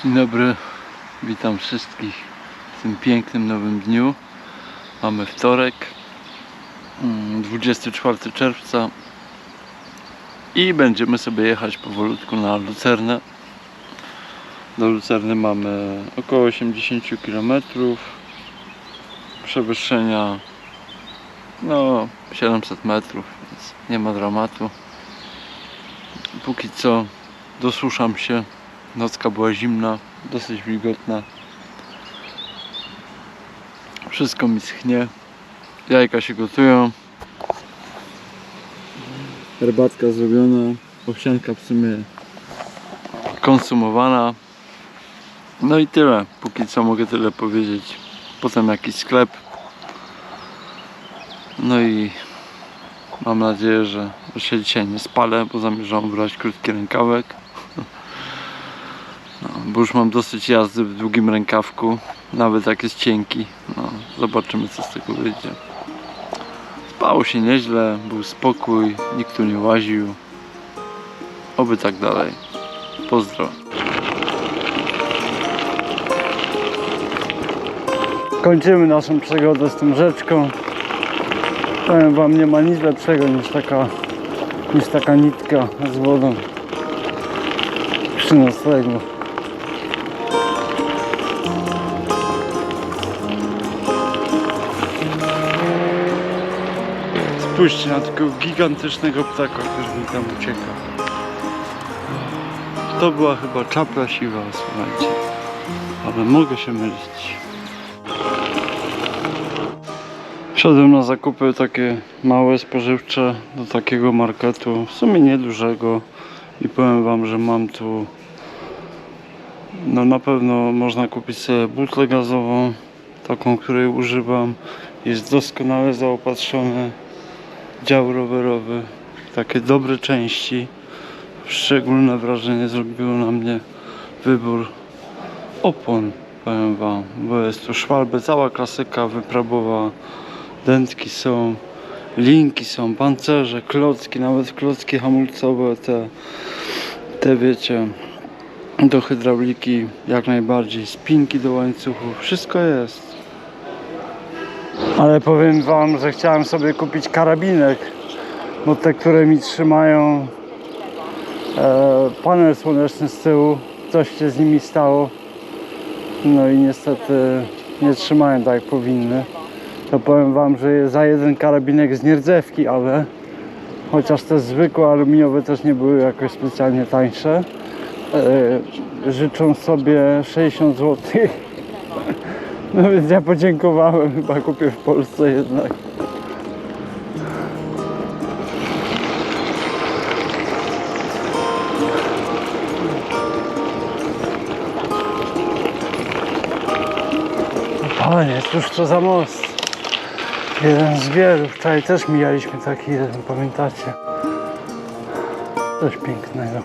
Dzień dobry, witam wszystkich w tym pięknym nowym dniu. Mamy wtorek, 24 czerwca i będziemy sobie jechać powolutku na Lucernę. Do Lucerny mamy około 80 km, przewyższenia no 700 metrów, więc nie ma dramatu. Póki co dosuszam się. Nocka była zimna, dosyć wilgotna. Wszystko mi schnie. Jajka się gotują. Herbatka zrobiona. Owsianka w sumie konsumowana. No i tyle. Póki co mogę tyle powiedzieć. Potem jakiś sklep. No i mam nadzieję, że się dzisiaj nie spalę, bo zamierzam brać krótki rękawek. No, bo już mam dosyć jazdy w długim rękawku, nawet jak jest cienki. No, zobaczymy, co z tego wyjdzie. Spało się nieźle, był spokój, nikt tu nie łaził. Oby tak dalej. Pozdro. Kończymy naszą przygodę z tą rzeczką. Powiem wam, nie ma nic lepszego niż taka nitka z wodą przy noclegu. Spójrzcie na tego gigantycznego ptaka, który mi tam ucieka. To była chyba czapla siwa, słuchajcie. Ale mogę się mylić. Wszedłem na zakupy takie małe, spożywcze do takiego marketu, w sumie niedużego, i powiem wam, że mam tu no na pewno można kupić sobie butlę gazową, taką, której używam. Jest doskonale zaopatrzony dział rowerowy, takie dobre części. Szczególne wrażenie zrobiło na mnie wybór opon, powiem wam, bo jest tu Schwalbe, cała klasyka wyprawowa, dętki są, linki są, pancerze, klocki, nawet klocki hamulcowe, te wiecie, do hydrauliki jak najbardziej, spinki do łańcuchów, wszystko jest. Ale powiem wam, że chciałem sobie kupić karabinek, bo te, które mi trzymają panel słoneczny z tyłu, coś się z nimi stało, no i niestety nie trzymają tak jak powinny. To powiem wam, że jest za jeden karabinek z nierdzewki, ale chociaż te zwykłe aluminiowe też nie były jakoś specjalnie tańsze, życzą sobie 60 zł. No więc ja podziękowałem, chyba kupię w Polsce jednak. Panie, cóż to za most? Jeden z wielu. Wczoraj też mijaliśmy taki jeden, pamiętacie? Coś pięknego.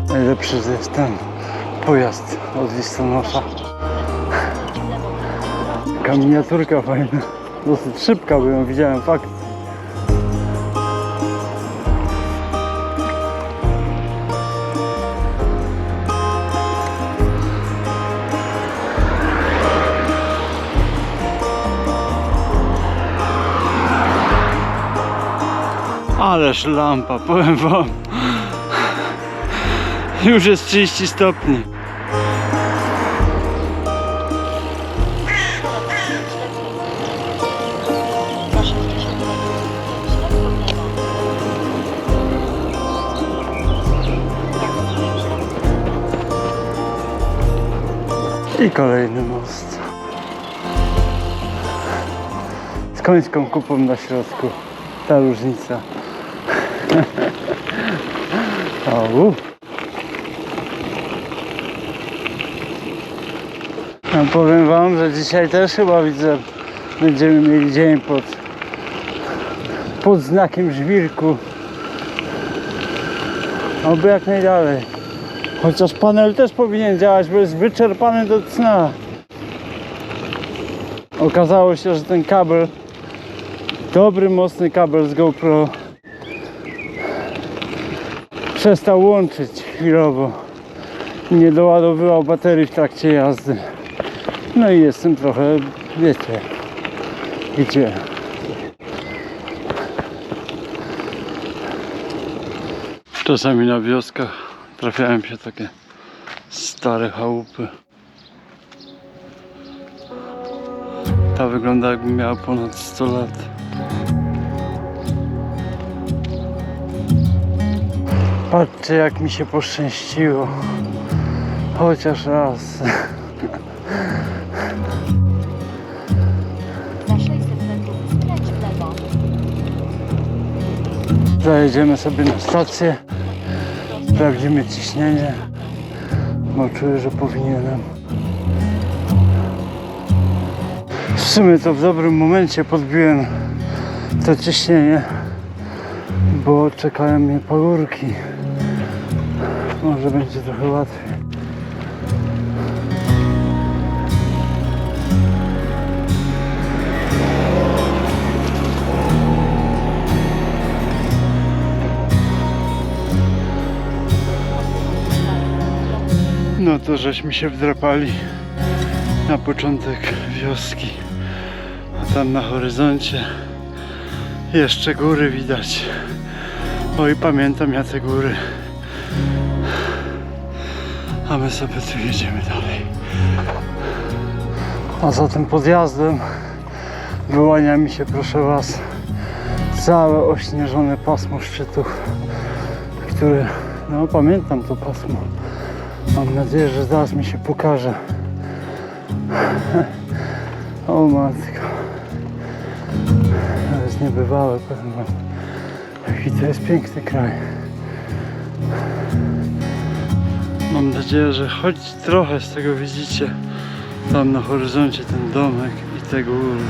Najlepszy jest ten pojazd od listonosza. Taka miniaturka fajna. Dosyć szybka, bo ją widziałem w akcji. Ależ lampa, powiem wam. Już jest 30 stopni. I kolejny most. Z końską kupą na środku. Ta różnica. No, powiem wam, że dzisiaj też chyba widzę, będziemy mieli dzień pod znakiem żwirku. Oby jak najdalej. Chociaż panel też powinien działać, bo jest wyczerpany do cna. Okazało się, że ten kabel Dobry, mocny kabel z GoPro przestał łączyć chwilowo. Nie doładowywał baterii w trakcie jazdy. No i jestem trochę, wiecie, gdzie. Czasami na wioskach trafiają się takie stare chałupy. Ta wygląda, jakby miała ponad 100 lat. Patrzcie, jak mi się poszczęściło. Chociaż raz. Za 600 metrów skręć w lewo. Zajedziemy sobie na stację. Sprawdzimy ciśnienie. Bo czuję, że powinienem. W sumie to w dobrym momencie podbiłem to ciśnienie, bo czekają mnie pagórki. Może będzie trochę łatwiej. No to żeśmy się wdrapali na początek wioski. A tam na horyzoncie jeszcze góry widać. Oj, pamiętam ja te góry. A my sobie tu jedziemy dalej. A za tym podjazdem wyłania mi się, proszę was, całe ośnieżone pasmo szczytów, które, no pamiętam to pasmo. Mam nadzieję, że zaraz mi się pokaże. O matko. To jest niebywałe, powiem wam. Jaki to jest piękny kraj. Mam nadzieję, że choć trochę z tego widzicie. Tam na horyzoncie ten domek i te góry.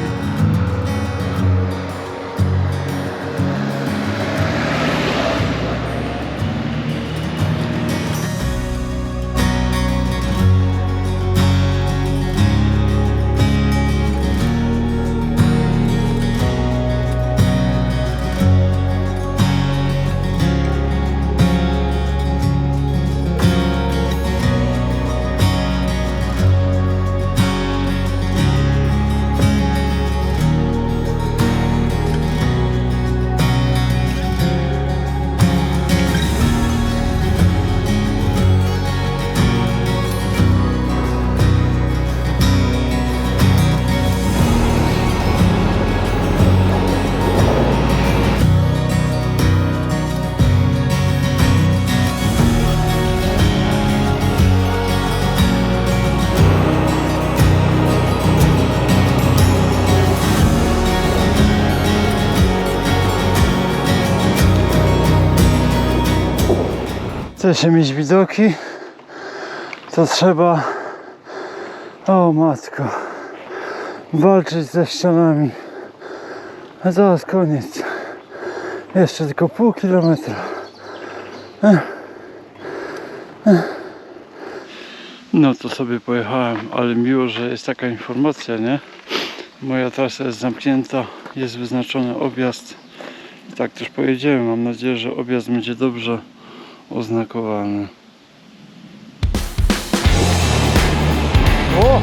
Chce się mieć widoki, to trzeba, o matko, walczyć ze ścianami. A zaraz koniec. Jeszcze tylko pół kilometra. No to sobie pojechałem, ale miło, że jest taka informacja, nie? Moja trasa jest zamknięta, jest wyznaczony objazd. I tak też pojedziemy. Mam nadzieję, że objazd będzie dobrze oznakowany. O!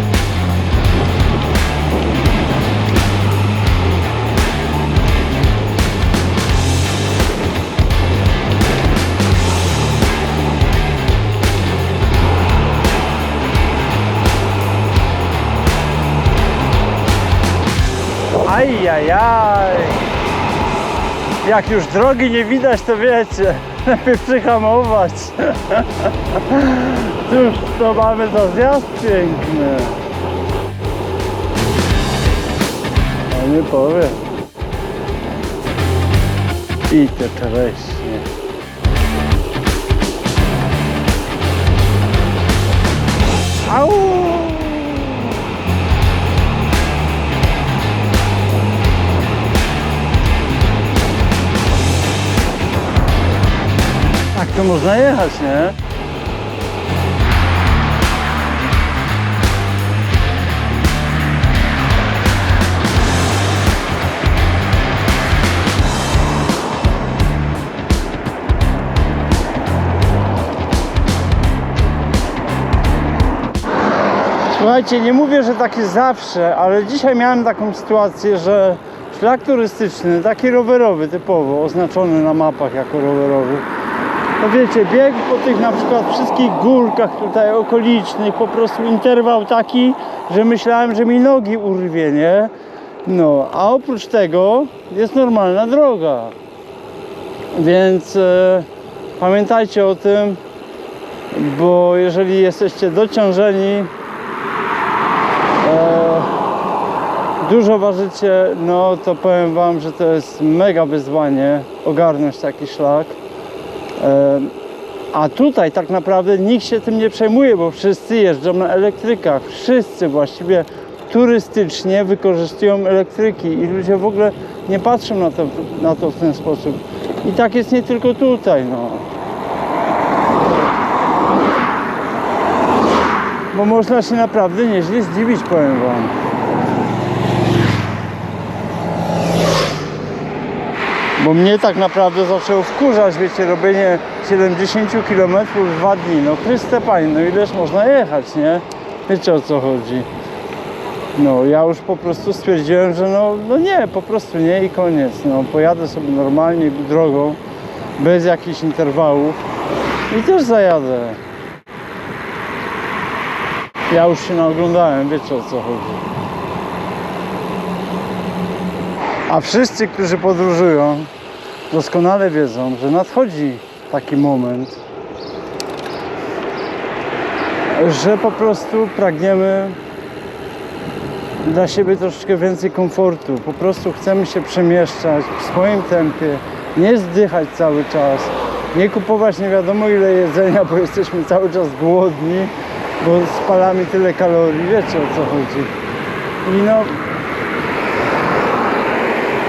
Ajajaj! Jak już drogi nie widać, to wiecie, lepiej przyhamować. Cóż to mamy za zjazd piękny. No nie powiem. I te czereśnie. Au! Tak to można jechać, nie? Słuchajcie, nie mówię, że tak jest zawsze, ale dzisiaj miałem taką sytuację, że szlak turystyczny, taki rowerowy typowo, oznaczony na mapach jako rowerowy, to wiecie, bieg po tych na przykład wszystkich górkach tutaj okolicznych, po prostu interwał taki, że myślałem, że mi nogi urwie, nie? No, a oprócz tego jest normalna droga. Więc pamiętajcie o tym, bo jeżeli jesteście dociążeni, dużo ważycie, no to powiem wam, że to jest mega wyzwanie ogarnąć taki szlak. A tutaj tak naprawdę nikt się tym nie przejmuje, bo wszyscy jeżdżą na elektrykach. Wszyscy właściwie turystycznie wykorzystują elektryki i ludzie w ogóle nie patrzą na to w ten sposób. I tak jest nie tylko tutaj, no. Bo można się naprawdę nieźle zdziwić, powiem wam. Bo mnie tak naprawdę zaczęło wkurzać, wiecie, robienie 70 km w 2 dni. No Chryste Panie, no ileż można jechać, nie? Wiecie o co chodzi. No ja już po prostu stwierdziłem, że no nie, po prostu nie i koniec. No pojadę sobie normalnie drogą, bez jakichś interwałów i też zajadę. Ja już się naoglądałem, wiecie o co chodzi. A wszyscy, którzy podróżują, doskonale wiedzą, że nadchodzi taki moment, że po prostu pragniemy dla siebie troszeczkę więcej komfortu. Po prostu chcemy się przemieszczać w swoim tempie, nie zdychać cały czas, nie kupować nie wiadomo ile jedzenia, bo jesteśmy cały czas głodni, bo spalamy tyle kalorii, wiecie o co chodzi. I no,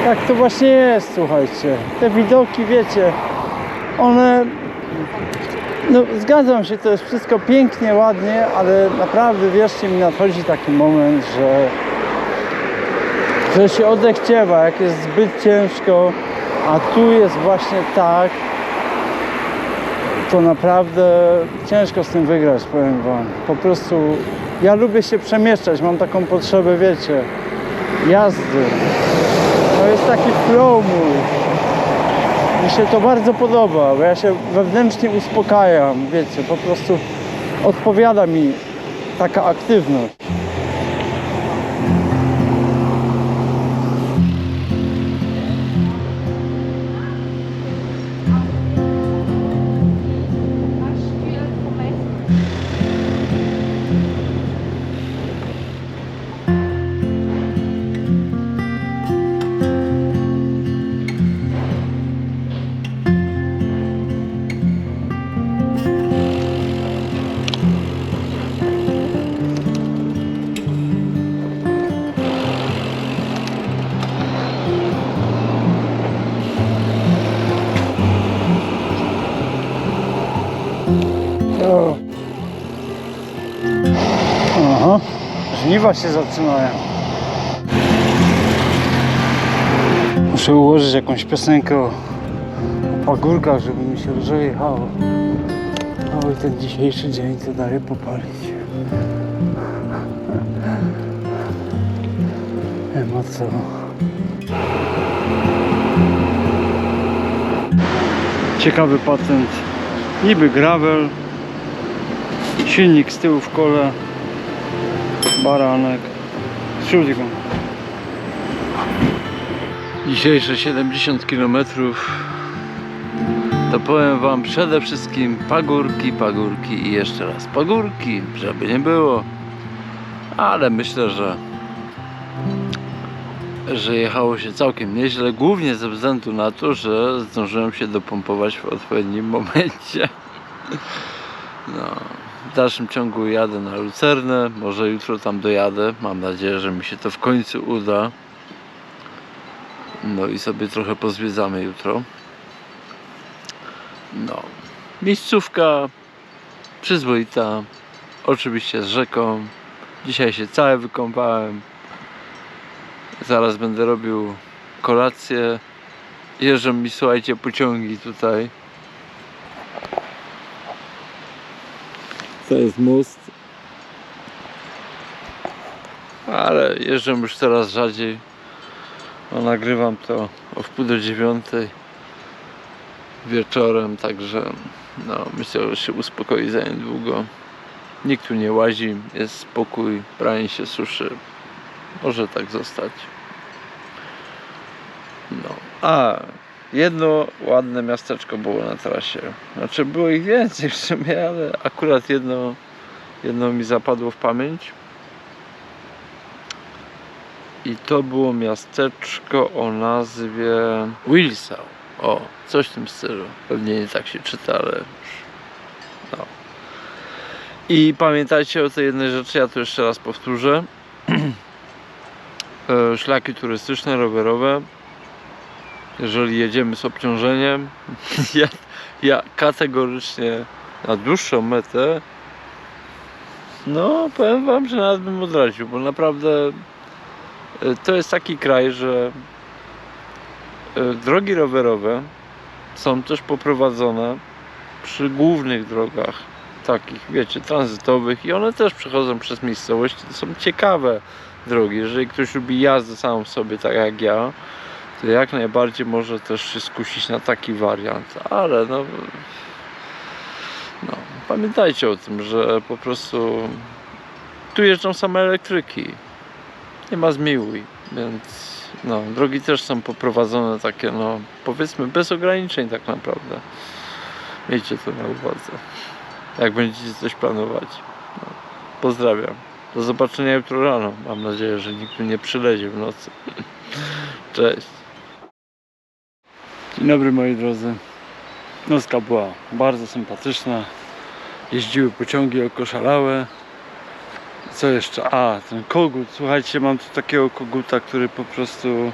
tak to właśnie jest, słuchajcie. Te widoki, wiecie, one, no zgadzam się, to jest wszystko pięknie, ładnie, ale naprawdę, wierzcie mi, nadchodzi taki moment, że się odechciewa, jak jest zbyt ciężko, a tu jest właśnie tak, to naprawdę ciężko z tym wygrać, powiem wam. Po prostu ja lubię się przemieszczać, mam taką potrzebę, wiecie, jazdy. To jest taki flow mój. Mi się to bardzo podoba, bo ja się wewnętrznie uspokajam, wiecie, po prostu odpowiada mi taka aktywność. Aha, żniwa się zaczynają. Muszę ułożyć jakąś piosenkę o pagórkach, żeby mi się lżej jechało. Oj, ten dzisiejszy dzień to daje popalić. Nie ma co. Ciekawy patent. Niby gravel. Silnik z tyłu w kole. Baranek. Entschuldigung. Dzisiejsze 70 km to powiem wam przede wszystkim pagórki, pagórki i jeszcze raz pagórki, żeby nie było. Ale myślę, że jechało się całkiem nieźle, głównie ze względu na to, że zdążyłem się dopompować w odpowiednim momencie. No, w dalszym ciągu jadę na Lucernę, może jutro tam dojadę, mam nadzieję, że mi się to w końcu uda. No i sobie trochę pozwiedzamy jutro. No, miejscówka przyzwoita, oczywiście z rzeką. Dzisiaj się cały wykąpałem. Zaraz będę robił kolację. Jeżdżą mi, słuchajcie, pociągi tutaj. To jest most. ale jeżdżę już coraz rzadziej. No, nagrywam to o 8:30 wieczorem, także no, myślę, że się uspokoi za niedługo. Nikt tu nie łazi, jest spokój, pranie się suszy. Może tak zostać. No, a jedno ładne miasteczko było na trasie. Znaczy było ich więcej w sumie, ale akurat jedno mi zapadło w pamięć. I to było miasteczko o nazwie Wilsall. O, coś w tym stylu. Pewnie nie tak się czyta, ale no. I pamiętajcie o tej jednej rzeczy, ja to jeszcze raz powtórzę. Szlaki turystyczne, rowerowe. Jeżeli jedziemy z obciążeniem, ja kategorycznie na dłuższą metę, no powiem wam, że nawet bym odradził, bo naprawdę to jest taki kraj, że drogi rowerowe są też poprowadzone przy głównych drogach, takich wiecie, tranzytowych, i one też przechodzą przez miejscowości. To są ciekawe drogi. Jeżeli ktoś lubi jazdę samą w sobie, tak jak ja, to jak najbardziej może też się skusić na taki wariant, ale no pamiętajcie o tym, że po prostu tu jeżdżą same elektryki, nie ma zmiłuj, więc no, drogi też są poprowadzone takie, no powiedzmy bez ograniczeń tak naprawdę. Miejcie to na uwadze, jak będziecie coś planować. No, pozdrawiam, do zobaczenia jutro rano, mam nadzieję, że nikt tu nie przylezie w nocy. Cześć. Dzień dobry moi drodzy. Nocka była bardzo sympatyczna. Jeździły pociągi okoszalałe. Co jeszcze? A, ten kogut. Słuchajcie, mam tu takiego koguta, który po prostu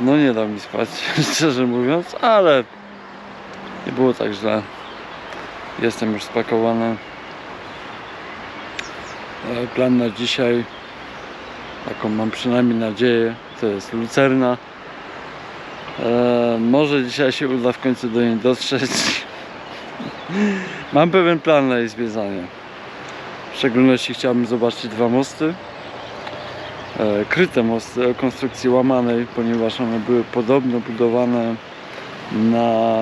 no nie da mi spać, szczerze mówiąc, ale nie było tak źle. Jestem już spakowany. Plan na dzisiaj, taką mam przynajmniej nadzieję, to jest Lucerna. Może dzisiaj się uda w końcu do niej dotrzeć. Mam pewien plan na jej zwiedzanie. W szczególności chciałbym zobaczyć dwa mosty. Kryte mosty o konstrukcji łamanej, ponieważ one były podobno budowane na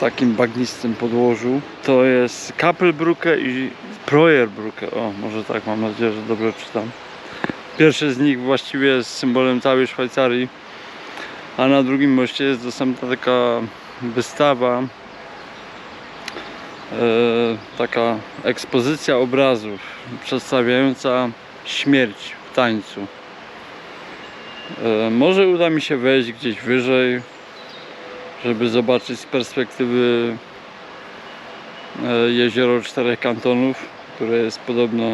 takim bagnistym podłożu. To jest Kapelbrücke i Breuerbrücke. O, może tak, mam nadzieję, że dobrze czytam. Pierwszy z nich właściwie jest symbolem całej Szwajcarii, a na drugim moście jest dostępna taka wystawa, taka ekspozycja obrazów przedstawiająca śmierć w tańcu. Może uda mi się wejść gdzieś wyżej, żeby zobaczyć z perspektywy jezioro Czterech Kantonów, które jest podobno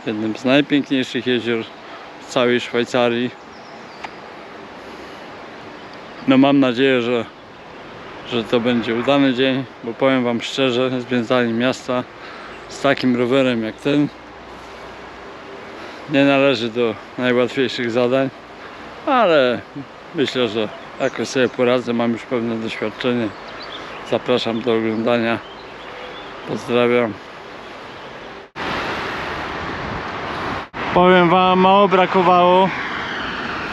jednym z najpiękniejszych jezior w całej Szwajcarii. No mam nadzieję, że to będzie udany dzień, bo powiem wam szczerze, zwiedzanie miasta z takim rowerem jak ten nie należy do najłatwiejszych zadań, ale myślę, że jakoś sobie poradzę, mam już pewne doświadczenie. Zapraszam do oglądania. Pozdrawiam. Powiem wam, mało brakowało,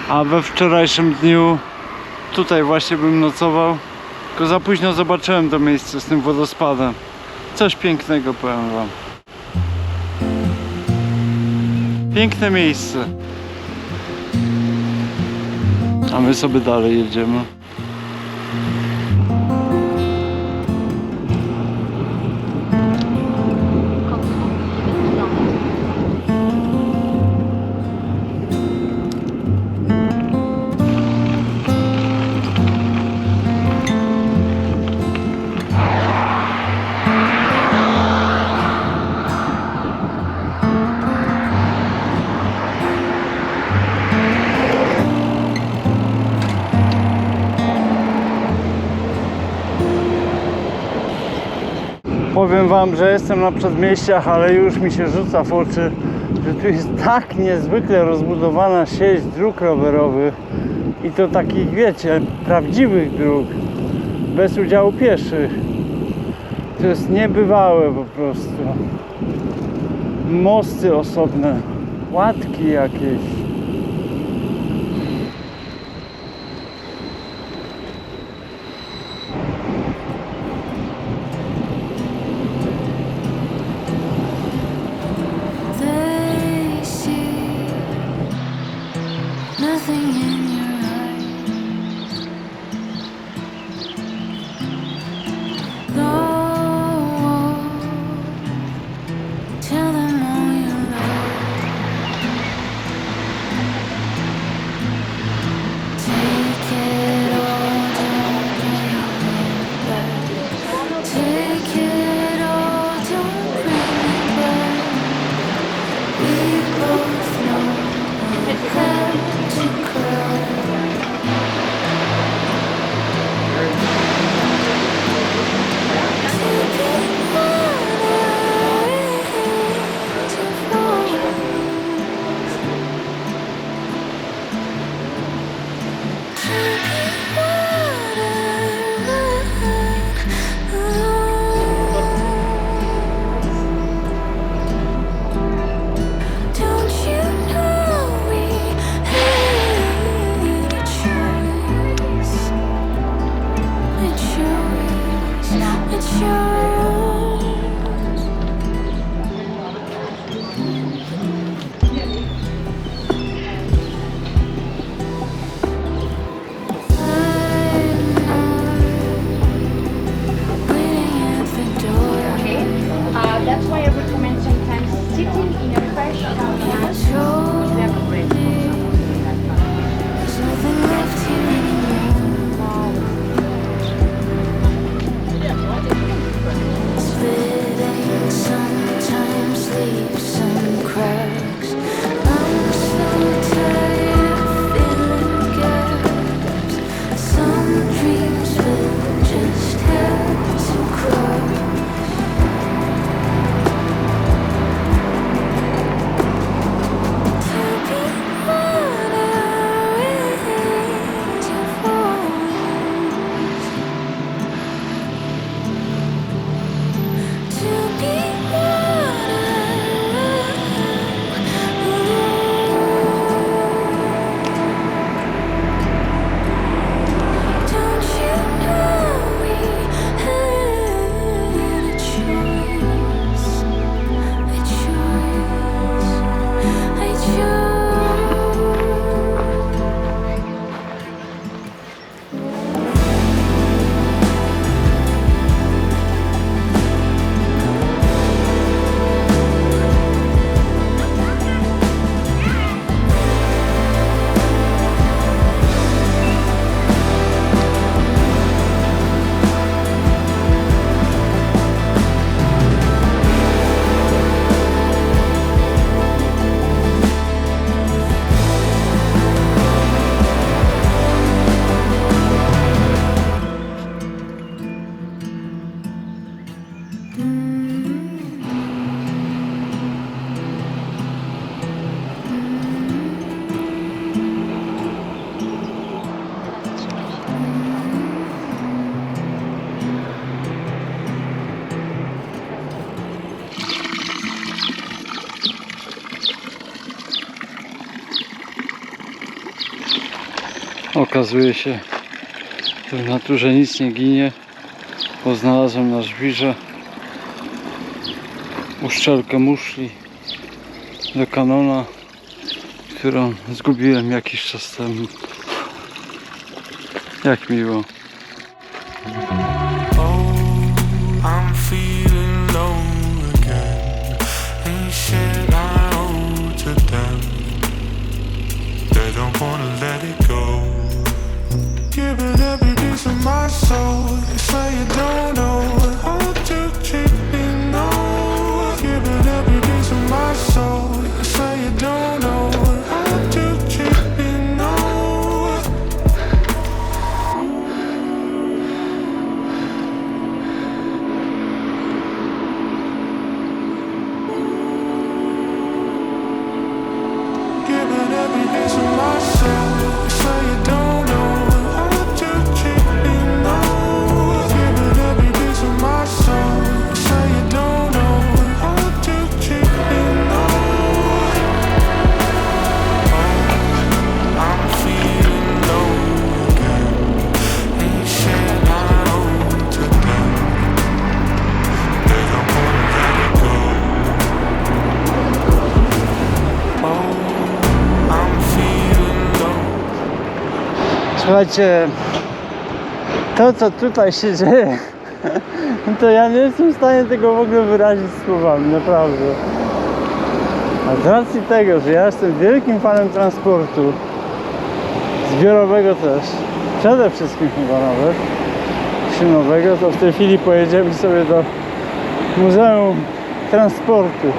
a we wczorajszym dniu tutaj właśnie bym nocował, tylko za późno zobaczyłem to miejsce z tym wodospadem. Coś pięknego, powiem wam. Piękne miejsce. A my sobie dalej jedziemy. Powiem wam, że jestem na przedmieściach, ale już mi się rzuca w oczy, że tu jest tak niezwykle rozbudowana sieć dróg rowerowych i to takich, wiecie, prawdziwych dróg, bez udziału pieszych. To jest niebywałe po prostu. Mosty osobne, Łatki jakieś. They see nothing in your eyes. Go tell them all your love. Take it all, don't bring it back. Take it all, don't bring it back. We both know it had to cry. Don't you know we had a choice? A choice, a choice. Waiting at the door. Okay. That's why I recommend sometimes sitting in a fresh house. There's nothing left here anymore. Spitting sometimes leaves some cracks. I'm so tired of filling gaps. Some dreams will just have to cry. Okazuje się, że w naturze nic nie ginie, bo znalazłem na żwirze uszczelkę muszli do kanona, którą zgubiłem jakiś czas temu. Jak miło. I'm feeling low again. Ain't shit I owe to them. They don't wanna let it go. Giving every piece of my soul. You say you don't know how to treat me, no. Giving every piece of my soul. You say you don't know how to treat me, no. Giving every piece of my soul. You say you don't know how to treat me, no. Giving every Słuchajcie, to co tutaj się dzieje, to ja nie jestem w stanie tego w ogóle wyrazić słowami, naprawdę. A z racji tego, że ja jestem wielkim fanem transportu, zbiorowego też, przede wszystkim chyba nawet, szynowego, to w tej chwili pojedziemy sobie do Muzeum Transportu.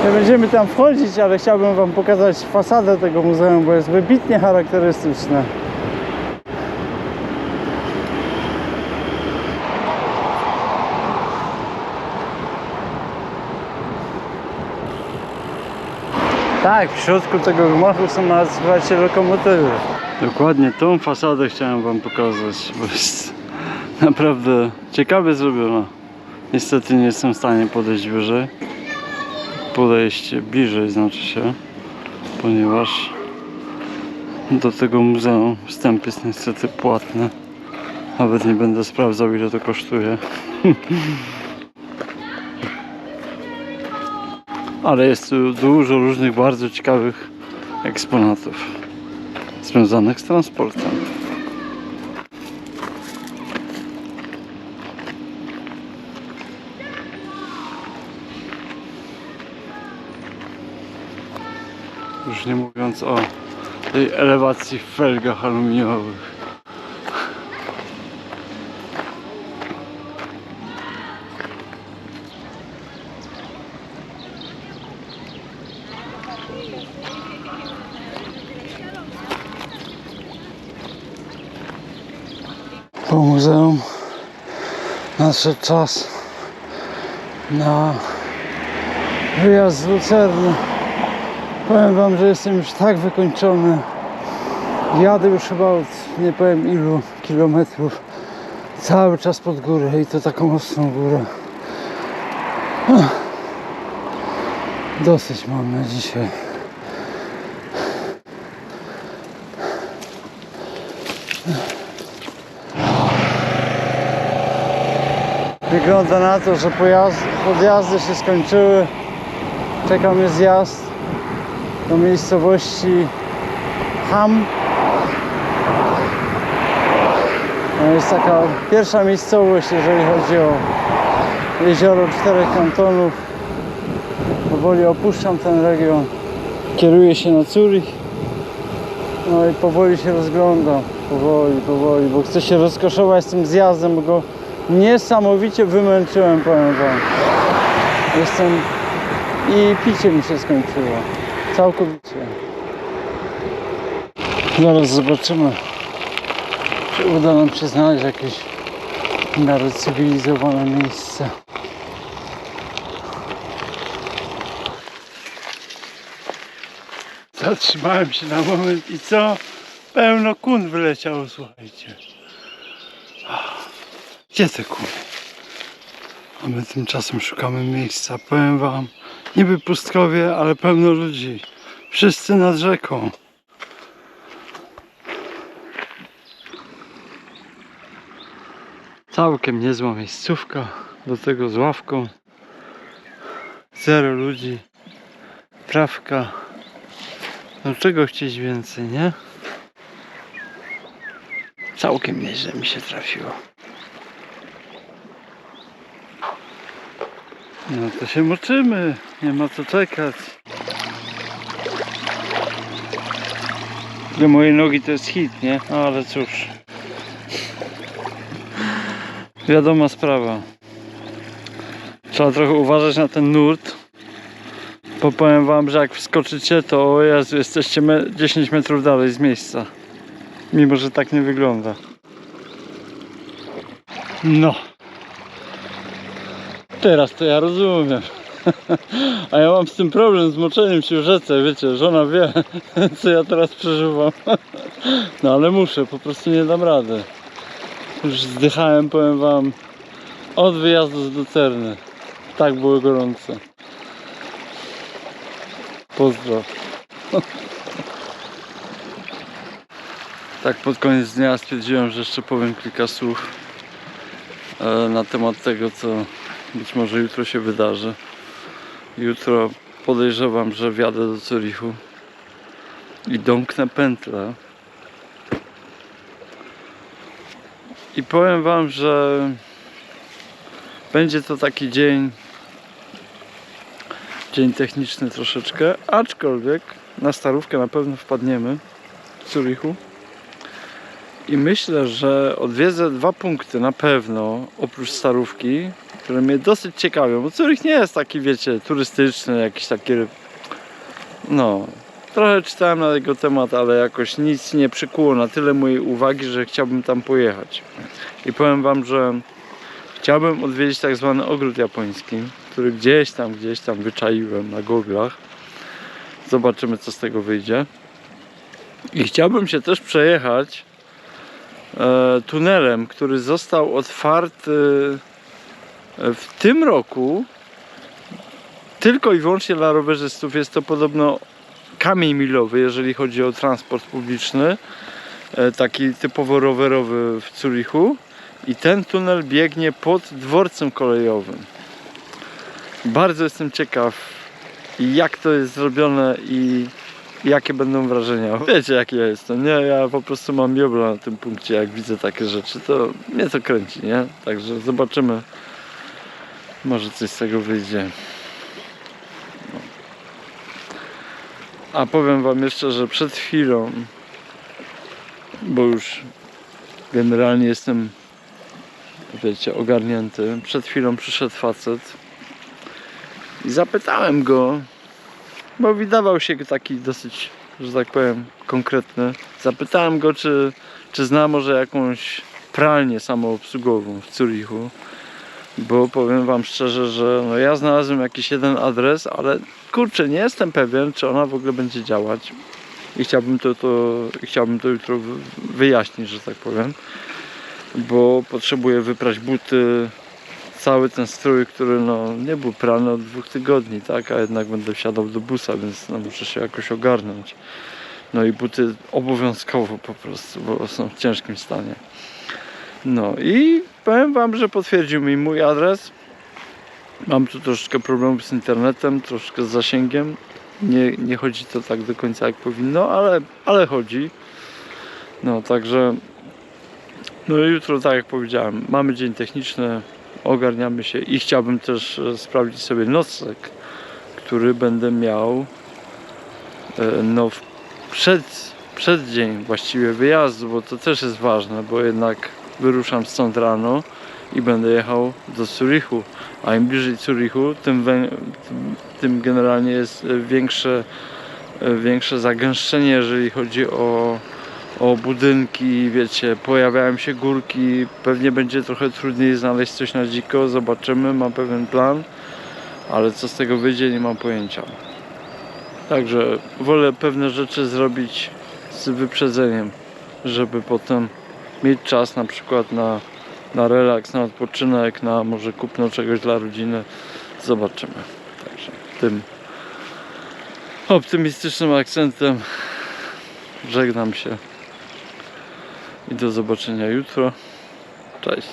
Nie będziemy tam wchodzić, ale chciałbym wam pokazać fasadę tego muzeum, bo jest wybitnie charakterystyczna. Tak, w środku tego gmachu są nawet, słuchajcie, lokomotywy. Dokładnie tą fasadę chciałem wam pokazać, bo jest naprawdę ciekawie zrobiona. Niestety nie jestem w stanie podejść wyżej. Podejście bliżej znaczy się, ponieważ do tego muzeum wstęp jest niestety płatny. Nawet nie będę sprawdzał, ile to kosztuje. Ale jest tu dużo różnych bardzo ciekawych eksponatów związanych z transportem. Już nie mówiąc o tej elewacji w felgach aluminiowych. Po muzeum nadszedł czas na wyjazd z Lucerny. Powiem wam, że jestem już tak wykończony. Jadę już chyba od nie powiem ilu kilometrów cały czas pod górę i to taką ostrą górę. Dosyć mam na dzisiaj. Wygląda na to, że podjazdy się skończyły. Czeka mnie zjazd do miejscowości Ham. To jest taka pierwsza miejscowość, jeżeli chodzi o jezioro 4 kantonów. Powoli opuszczam ten region. Kieruję się na Zurich. No i powoli się rozglądam. Powoli, bo chcę się rozkoszować z tym zjazdem, bo go niesamowicie wymęczyłem, powiem wam. I picie mi się skończyło. Całkowicie. Zaraz zobaczymy, czy uda nam się znaleźć jakieś w miarę cywilizowane miejsce. Zatrzymałem się na moment i co? Pełno kun wyleciało, słuchajcie. Gdzie te kuny? A my tymczasem szukamy miejsca. Powiem wam, niby pustkowie, ale pełno ludzi. Wszyscy nad rzeką. Całkiem niezła miejscówka. Do tego z ławką. Zero ludzi. Trawka. No czego chcieć więcej, nie? Całkiem nieźle mi się trafiło. No to się moczymy, nie ma co czekać. Dla mojej nogi to jest hit, nie? No ale cóż. Wiadoma sprawa. Trzeba trochę uważać na ten nurt. Bo powiem wam, że jak wskoczycie, to o Jezu, jesteście 10 metrów dalej z miejsca. Mimo, że tak nie wygląda. No. Teraz to ja rozumiem. A ja mam z tym problem, z moczeniem się w rzece, wiecie, żona wie, co ja teraz przeżywam. No ale muszę, po prostu nie dam rady. Już zdychałem, powiem wam, od wyjazdu z Lucerny. Tak było gorące. Pozdro. Tak pod koniec dnia stwierdziłem, że jeszcze powiem kilka słów na temat tego, co być może jutro się wydarzy. Jutro podejrzewam, że wjadę do Zurichu i domknę pętlę I powiem wam, że będzie to taki dzień techniczny troszeczkę, aczkolwiek na Starówkę na pewno wpadniemy w Zurichu. I myślę, że odwiedzę 2 punkty na pewno, oprócz Starówki, które mnie dosyć ciekawią, bo Zurich nie jest taki, wiecie, turystyczny, jakiś taki, no, trochę czytałem na jego temat, ale jakoś nic nie przykuło na tyle mojej uwagi, że chciałbym tam pojechać. I powiem wam, że chciałbym odwiedzić tak zwany ogród japoński, który gdzieś tam wyczaiłem na goglach. Zobaczymy, co z tego wyjdzie. I chciałbym się też przejechać tunelem, który został otwarty w tym roku tylko i wyłącznie dla rowerzystów. Jest to podobno kamień milowy, jeżeli chodzi o transport publiczny, taki typowo rowerowy w Zurichu. I ten tunel biegnie pod dworcem kolejowym. Bardzo jestem ciekaw, jak to jest zrobione i jakie będą wrażenia. Wiecie, jak ja jestem, nie? Ja po prostu mam miobla na tym punkcie, jak widzę takie rzeczy, to mnie to kręci, nie? Także zobaczymy, może coś z tego wyjdzie. No. A powiem wam jeszcze, że przed chwilą, bo już generalnie jestem, wiecie, ogarnięty, przed chwilą przyszedł facet i zapytałem go, bo wydawał się taki dosyć, że tak powiem, konkretny. Zapytałem go, czy zna może jakąś pralnię samoobsługową w Zurichu, bo powiem wam szczerze, że no ja znalazłem jakiś jeden adres, ale kurczę, nie jestem pewien, czy ona w ogóle będzie działać i chciałbym to jutro wyjaśnić, że tak powiem, bo potrzebuję wyprać buty, cały ten strój, który no nie był prany od 2 tygodni, tak, a jednak będę wsiadał do busa, więc no, muszę się jakoś ogarnąć. No i buty obowiązkowo po prostu, bo są w ciężkim stanie. No i powiem wam, że potwierdził mi mój adres. Mam tu troszeczkę problemów z internetem, troszeczkę z zasięgiem. Nie chodzi to tak do końca jak powinno, ale chodzi. No także no jutro, tak jak powiedziałem, mamy dzień techniczny, ogarniamy się i chciałbym też sprawdzić sobie nocleg, który będę miał no w przeddzień właściwie wyjazdu, bo to też jest ważne, bo jednak wyruszam stąd rano i będę jechał do Zurichu, a im bliżej Zurichu, tym generalnie jest większe zagęszczenie, jeżeli chodzi o budynki, wiecie, pojawiają się górki, pewnie będzie trochę trudniej znaleźć coś na dziko, zobaczymy, mam pewien plan, ale co z tego wyjdzie, nie mam pojęcia. Także wolę pewne rzeczy zrobić z wyprzedzeniem, żeby potem mieć czas na przykład na relaks, na odpoczynek, na może kupno czegoś dla rodziny, zobaczymy. Także tym optymistycznym akcentem żegnam się i do zobaczenia jutro. Cześć.